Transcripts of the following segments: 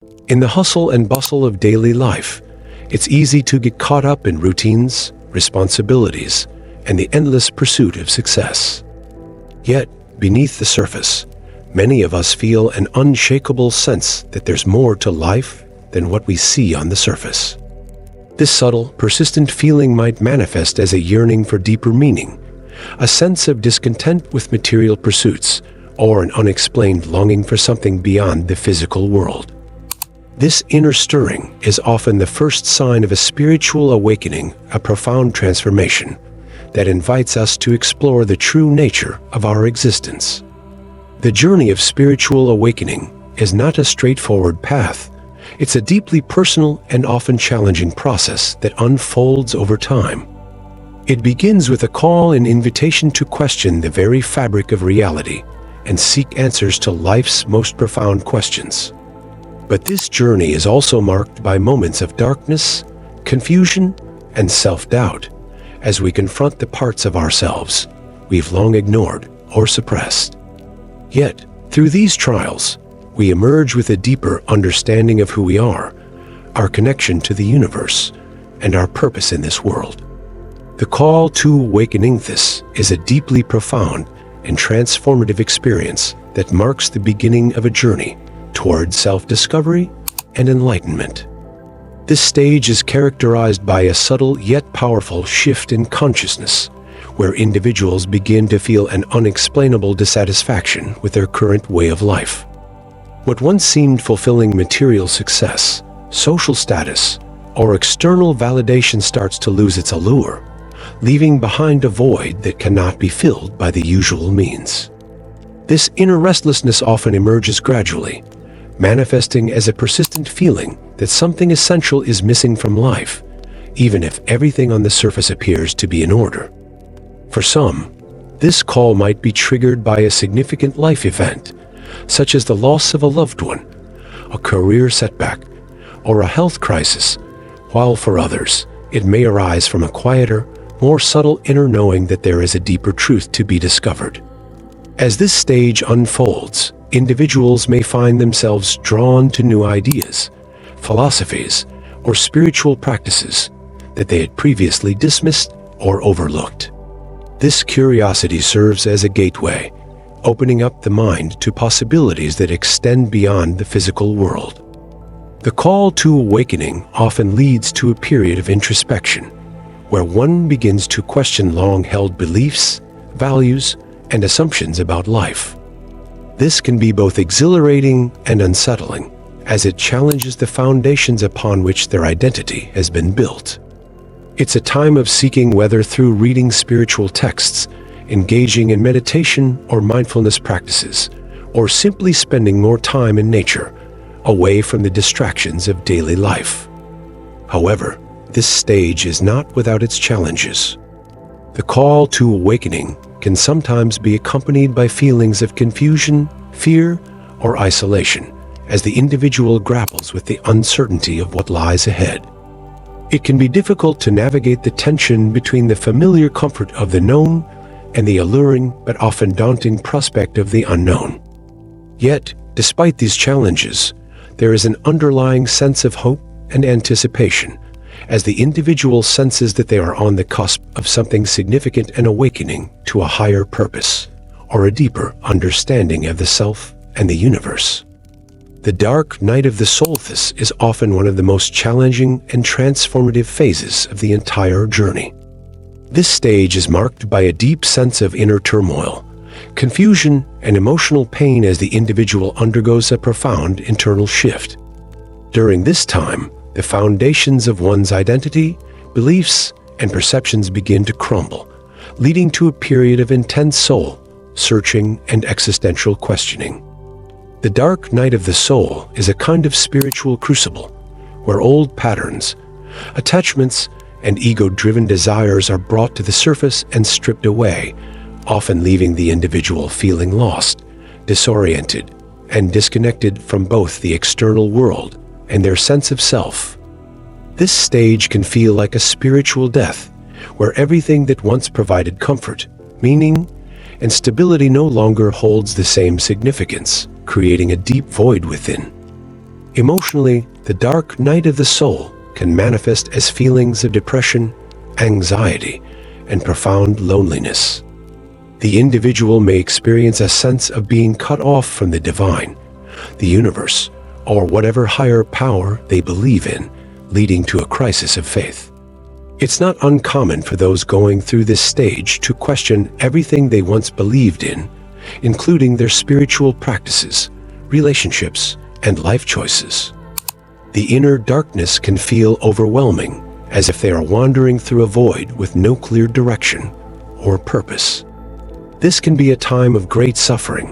In the hustle and bustle of daily life, it's easy to get caught up in routines, responsibilities, and the endless pursuit of success. Yet, beneath the surface, many of us feel an unshakable sense that there's more to life than what we see on the surface. This subtle, persistent feeling might manifest as a yearning for deeper meaning, a sense of discontent with material pursuits, or an unexplained longing for something beyond the physical world. This inner stirring is often the first sign of a spiritual awakening, a profound transformation that invites us to explore the true nature of our existence. The journey of spiritual awakening is not a straightforward path. It's a deeply personal and often challenging process that unfolds over time. It begins with a call and invitation to question the very fabric of reality and seek answers to life's most profound questions. But this journey is also marked by moments of darkness, confusion, and self-doubt as we confront the parts of ourselves we've long ignored or suppressed. Yet, through these trials, we emerge with a deeper understanding of who we are, our connection to the universe, and our purpose in this world. The call to awakening this is a deeply profound and transformative experience that marks the beginning of a journey toward self-discovery and enlightenment. This stage is characterized by a subtle yet powerful shift in consciousness, where individuals begin to feel an unexplainable dissatisfaction with their current way of life. What once seemed fulfilling material success, social status, or external validation starts to lose its allure, leaving behind a void that cannot be filled by the usual means. This inner restlessness often emerges gradually, manifesting as a persistent feeling that something essential is missing from life, even if everything on the surface appears to be in order. For some, this call might be triggered by a significant life event, such as the loss of a loved one, a career setback, or a health crisis, while for others, it may arise from a quieter, more subtle inner knowing that there is a deeper truth to be discovered. As this stage unfolds, individuals may find themselves drawn to new ideas, philosophies, or spiritual practices that they had previously dismissed or overlooked. This curiosity serves as a gateway, opening up the mind to possibilities that extend beyond the physical world. The call to awakening often leads to a period of introspection, where one begins to question long-held beliefs, values, and assumptions about life. This can be both exhilarating and unsettling, as it challenges the foundations upon which their identity has been built. It's a time of seeking, whether through reading spiritual texts, engaging in meditation or mindfulness practices, or simply spending more time in nature, away from the distractions of daily life. However, this stage is not without its challenges. The call to awakening can sometimes be accompanied by feelings of confusion, fear, or isolation, as the individual grapples with the uncertainty of what lies ahead. It can be difficult to navigate the tension between the familiar comfort of the known and the alluring but often daunting prospect of the unknown. Yet, despite these challenges, there is an underlying sense of hope and anticipation, as the individual senses that they are on the cusp of something significant and awakening to a higher purpose, or a deeper understanding of the self and the universe. The dark night of the solstice is often one of the most challenging and transformative phases of the entire journey. This stage is marked by a deep sense of inner turmoil, confusion, and emotional pain as the individual undergoes a profound internal shift. During this time, the foundations of one's identity, beliefs, and perceptions begin to crumble, leading to a period of intense soul-searching and existential questioning. The dark night of the soul is a kind of spiritual crucible, where old patterns, attachments, and ego-driven desires are brought to the surface and stripped away, often leaving the individual feeling lost, disoriented, and disconnected from both the external world and their sense of self. This stage can feel like a spiritual death, where everything that once provided comfort, meaning, and stability no longer holds the same significance, creating a deep void within. Emotionally, the dark night of the soul can manifest as feelings of depression, anxiety, and profound loneliness. The individual may experience a sense of being cut off from the divine, the universe, or whatever higher power they believe in, leading to a crisis of faith. It's not uncommon for those going through this stage to question everything they once believed in, including their spiritual practices, relationships, and life choices. The inner darkness can feel overwhelming, as if they are wandering through a void with no clear direction or purpose. This can be a time of great suffering,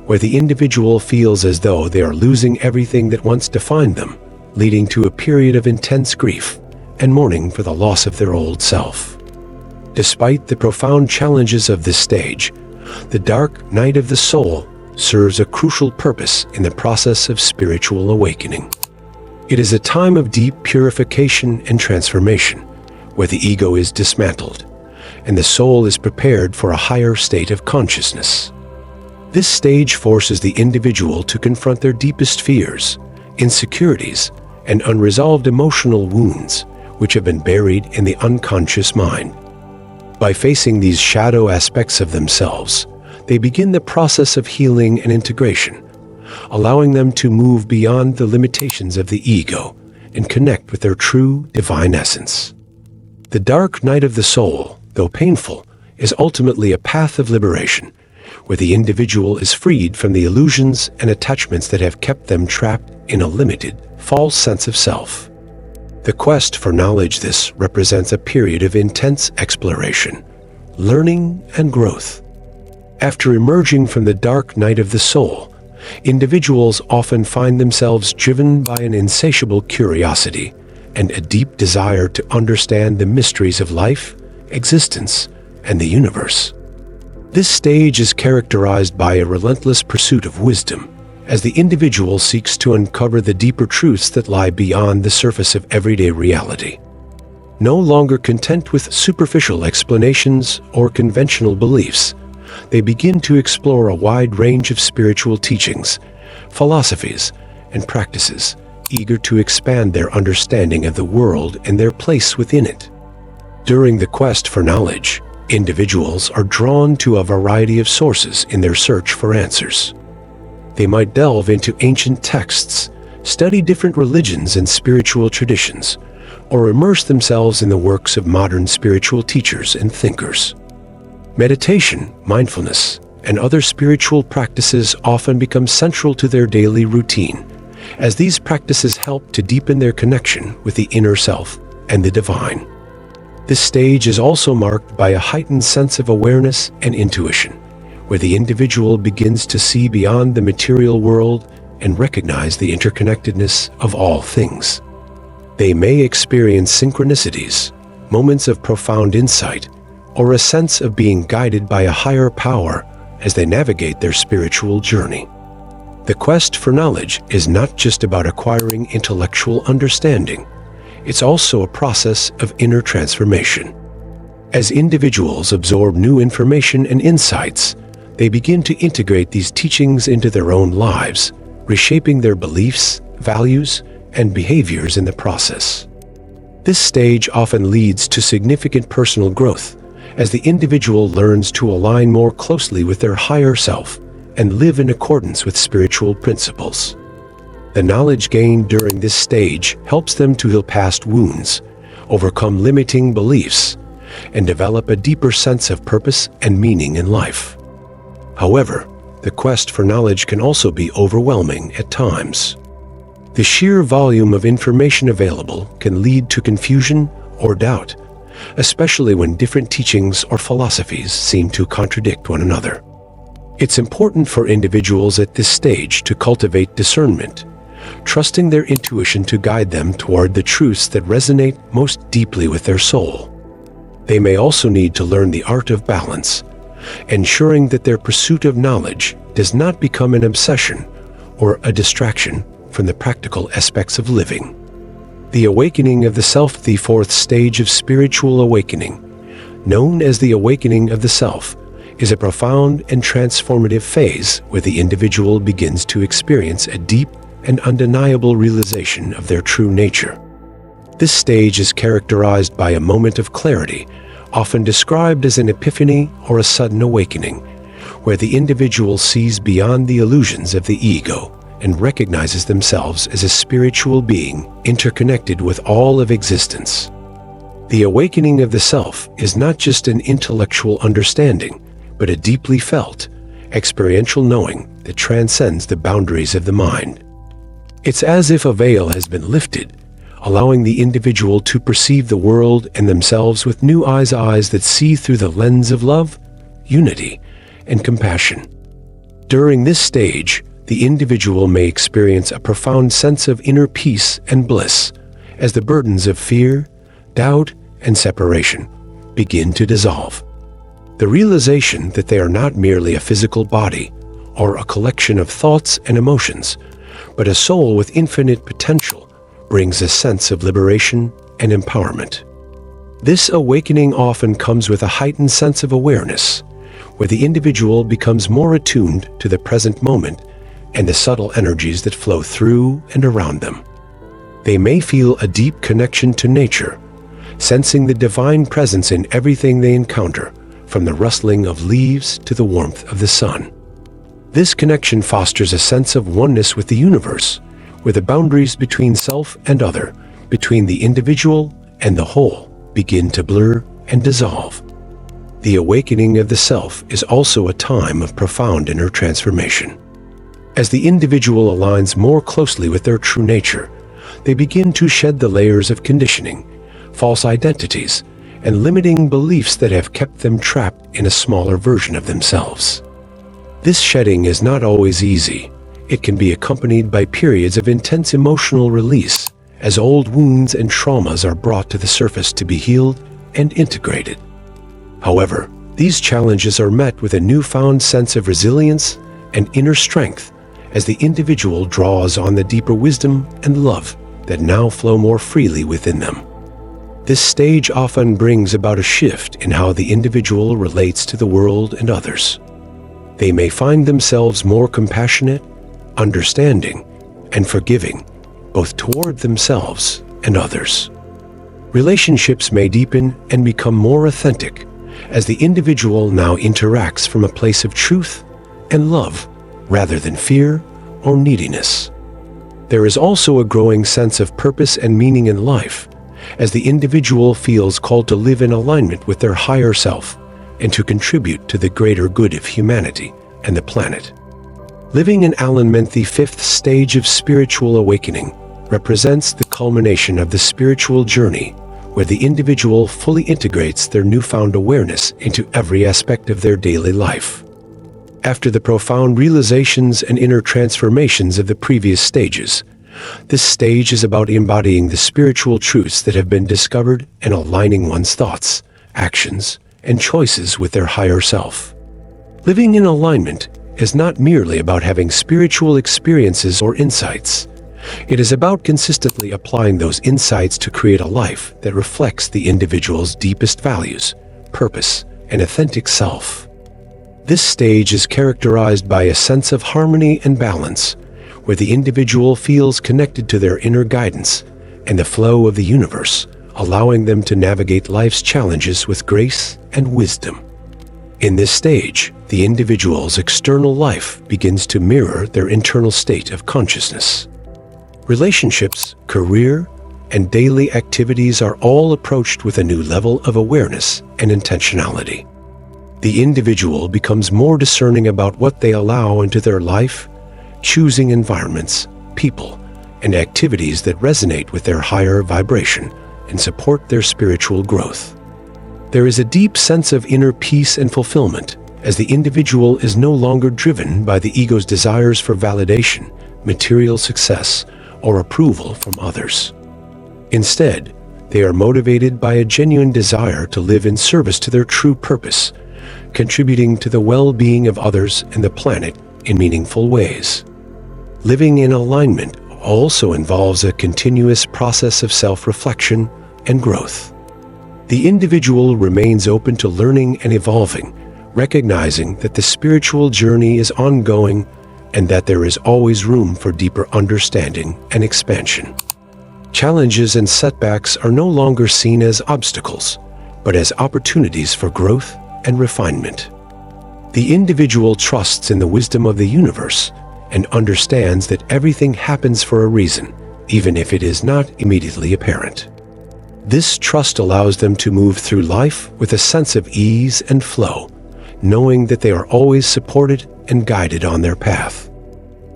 where the individual feels as though they are losing everything that once defined them, leading to a period of intense grief and mourning for the loss of their old self. Despite the profound challenges of this stage, the dark night of the soul serves a crucial purpose in the process of spiritual awakening. It is a time of deep purification and transformation, where the ego is dismantled, and the soul is prepared for a higher state of consciousness. This stage forces the individual to confront their deepest fears, insecurities, and unresolved emotional wounds, which have been buried in the unconscious mind. By facing these shadow aspects of themselves, they begin the process of healing and integration, allowing them to move beyond the limitations of the ego and connect with their true divine essence. The dark night of the soul, though painful, is ultimately a path of liberation, where the individual is freed from the illusions and attachments that have kept them trapped in a limited, false sense of self. The quest for knowledge this represents a period of intense exploration, learning, and growth. After emerging from the dark night of the soul, individuals often find themselves driven by an insatiable curiosity and a deep desire to understand the mysteries of life, existence, and the universe. This stage is characterized by a relentless pursuit of wisdom, as the individual seeks to uncover the deeper truths that lie beyond the surface of everyday reality. No longer content with superficial explanations or conventional beliefs, they begin to explore a wide range of spiritual teachings, philosophies, and practices, eager to expand their understanding of the world and their place within it. During the quest for knowledge, individuals are drawn to a variety of sources in their search for answers. They might delve into ancient texts, study different religions and spiritual traditions, or immerse themselves in the works of modern spiritual teachers and thinkers. Meditation, mindfulness, and other spiritual practices often become central to their daily routine, as these practices help to deepen their connection with the inner self and the divine. This stage is also marked by a heightened sense of awareness and intuition, where the individual begins to see beyond the material world and recognize the interconnectedness of all things. They may experience synchronicities, moments of profound insight, or a sense of being guided by a higher power as they navigate their spiritual journey. The quest for knowledge is not just about acquiring intellectual understanding. It's also a process of inner transformation. As individuals absorb new information and insights, they begin to integrate these teachings into their own lives, reshaping their beliefs, values, and behaviors in the process. This stage often leads to significant personal growth, as the individual learns to align more closely with their higher self and live in accordance with spiritual principles. The knowledge gained during this stage helps them to heal past wounds, overcome limiting beliefs, and develop a deeper sense of purpose and meaning in life. However, the quest for knowledge can also be overwhelming at times. The sheer volume of information available can lead to confusion or doubt, especially when different teachings or philosophies seem to contradict one another. It's important for individuals at this stage to cultivate discernment, trusting their intuition to guide them toward the truths that resonate most deeply with their soul. They may also need to learn the art of balance, ensuring that their pursuit of knowledge does not become an obsession or a distraction from the practical aspects of living. The awakening of the self, the fourth stage of spiritual awakening, known as the awakening of the self, is a profound and transformative phase where the individual begins to experience a deep, and undeniable realization of their true nature. This stage is characterized by a moment of clarity, often described as an epiphany or a sudden awakening, where the individual sees beyond the illusions of the ego and recognizes themselves as a spiritual being interconnected with all of existence. The awakening of the self is not just an intellectual understanding, but a deeply felt, experiential knowing that transcends the boundaries of the mind. It's as if a veil has been lifted, allowing the individual to perceive the world and themselves with new eyes that see through the lens of love, unity, and compassion. During this stage, the individual may experience a profound sense of inner peace and bliss as the burdens of fear, doubt, and separation begin to dissolve. The realization that they are not merely a physical body or a collection of thoughts and emotions, but a soul with infinite potential brings a sense of liberation and empowerment. This awakening often comes with a heightened sense of awareness, where the individual becomes more attuned to the present moment and the subtle energies that flow through and around them. They may feel a deep connection to nature, sensing the divine presence in everything they encounter, from the rustling of leaves to the warmth of the sun. This connection fosters a sense of oneness with the universe, where the boundaries between self and other, between the individual and the whole, begin to blur and dissolve. The awakening of the self is also a time of profound inner transformation. As the individual aligns more closely with their true nature, they begin to shed the layers of conditioning, false identities, and limiting beliefs that have kept them trapped in a smaller version of themselves. This shedding is not always easy. It can be accompanied by periods of intense emotional release, as old wounds and traumas are brought to the surface to be healed and integrated. However, these challenges are met with a newfound sense of resilience and inner strength as the individual draws on the deeper wisdom and love that now flow more freely within them. This stage often brings about a shift in how the individual relates to the world and others. They may find themselves more compassionate, understanding, and forgiving, both toward themselves and others. Relationships may deepen and become more authentic as the individual now interacts from a place of truth and love rather than fear or neediness. There is also a growing sense of purpose and meaning in life as the individual feels called to live in alignment with their higher self and to contribute to the greater good of humanity and the planet. Living in alignment, the fifth stage of spiritual awakening, represents the culmination of the spiritual journey, where the individual fully integrates their newfound awareness into every aspect of their daily life. After the profound realizations and inner transformations of the previous stages, this stage is about embodying the spiritual truths that have been discovered and aligning one's thoughts, actions, and choices with their higher self. Living in alignment is not merely about having spiritual experiences or insights. It is about consistently applying those insights to create a life that reflects the individual's deepest values, purpose, and authentic self. This stage is characterized by a sense of harmony and balance, where the individual feels connected to their inner guidance and the flow of the universe, allowing them to navigate life's challenges with grace and wisdom. In this stage, the individual's external life begins to mirror their internal state of consciousness. Relationships, career, and daily activities are all approached with a new level of awareness and intentionality. The individual becomes more discerning about what they allow into their life, choosing environments, people, and activities that resonate with their higher vibration and support their spiritual growth. There is a deep sense of inner peace and fulfillment as the individual is no longer driven by the ego's desires for validation, material success, or approval from others. Instead, they are motivated by a genuine desire to live in service to their true purpose, contributing to the well-being of others and the planet in meaningful ways. Living in alignment also involves a continuous process of self-reflection and growth. The individual remains open to learning and evolving, recognizing that the spiritual journey is ongoing and that there is always room for deeper understanding and expansion. Challenges and setbacks are no longer seen as obstacles, but as opportunities for growth and refinement. The individual trusts in the wisdom of the universe and understands that everything happens for a reason, even if it is not immediately apparent. This trust allows them to move through life with a sense of ease and flow, knowing that they are always supported and guided on their path.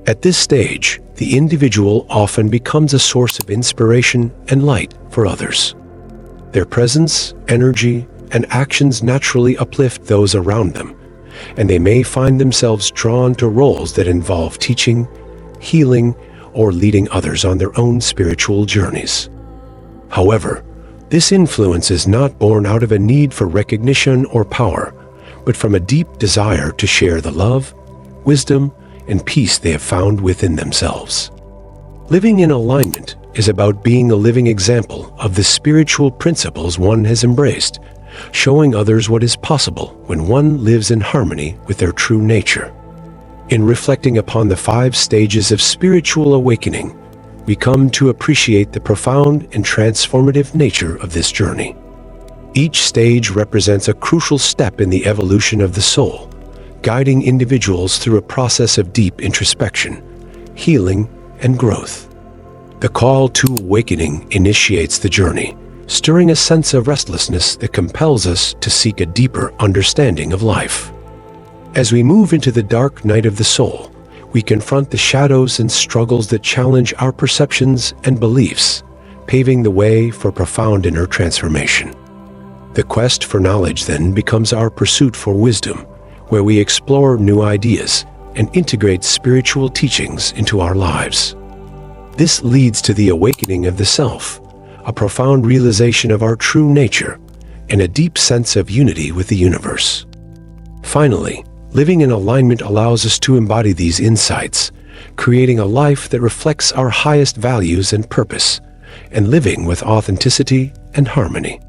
At this stage, the individual often becomes a source of inspiration and light for others. Their presence, energy, and actions naturally uplift those around them, and they may find themselves drawn to roles that involve teaching, healing, or leading others on their own spiritual journeys. However, this influence is not born out of a need for recognition or power, but from a deep desire to share the love, wisdom, and peace they have found within themselves. Living in alignment is about being a living example of the spiritual principles one has embraced, showing others what is possible when one lives in harmony with their true nature. In reflecting upon the 5 stages of spiritual awakening, we come to appreciate the profound and transformative nature of this journey. Each stage represents a crucial step in the evolution of the soul, guiding individuals through a process of deep introspection, healing, and growth. The call to awakening initiates the journey, stirring a sense of restlessness that compels us to seek a deeper understanding of life. As we move into the dark night of the soul, we confront the shadows and struggles that challenge our perceptions and beliefs, paving the way for profound inner transformation. The quest for knowledge then becomes our pursuit for wisdom, where we explore new ideas and integrate spiritual teachings into our lives. This leads to the awakening of the self, a profound realization of our true nature, and a deep sense of unity with the universe. Finally, living in alignment allows us to embody these insights, creating a life that reflects our highest values and purpose, and living with authenticity and harmony.